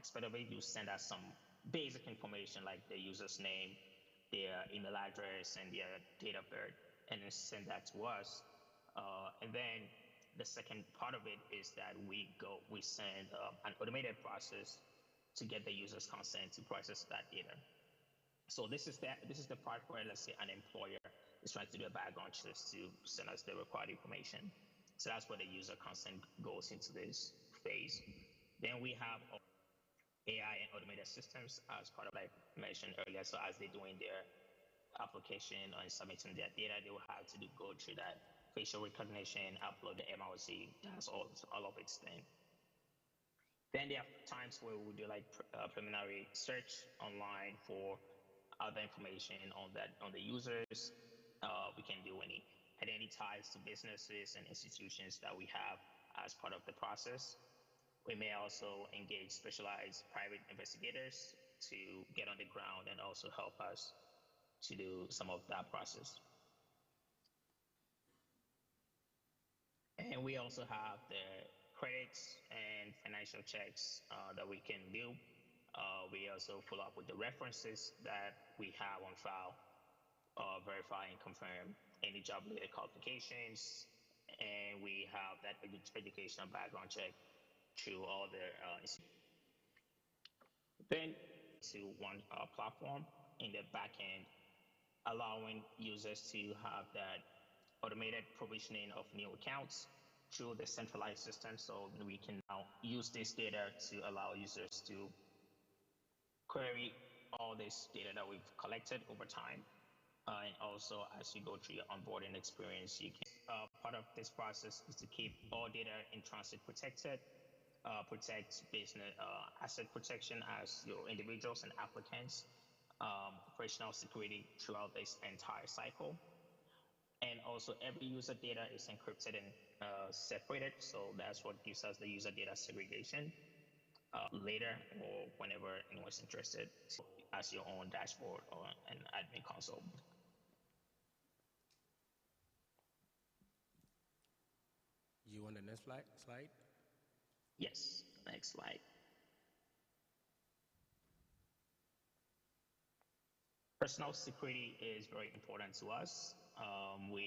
aspect of it, you send us some basic information like the user's name, their email address, and their date of birth, and then send that to us. And then the second part of it is that we send an automated process to get the user's consent to process that data. So this is the part where, let's say, an employer is trying to do a background check to send us the required information. So that's where the user consent goes into this phase. Then we have AI and automated systems as part of, like I mentioned earlier. So as they're doing their application and submitting their data, they will have to go through that facial recognition, upload the MRC, that's all of its thing. Then there are times where we do like preliminary search online for other information on the users. We can do any ties to businesses and institutions that we have as part of the process. We may also engage specialized private investigators to get on the ground and also help us to do some of that process. And we also have the credits and financial checks that we can do. We also follow up with the references that we have on file, verify and confirm any job-related qualifications, and we have that educational background check through all the then to one platform in the back end, allowing users to have that automated provisioning of new accounts through the centralized system. So we can now use this data to allow users to query all this data that we've collected over time. And also, as you go through your onboarding experience, you can part of this process is to keep all data in transit protected, protect business asset protection as your individuals and applicants, operational security throughout this entire cycle. And also every user data is encrypted and separated. So that's what gives us the user data segregation later or whenever anyone's interested, so as your own dashboard or an admin console. You on the next slide? Yes, next slide. Personal security is very important to us. We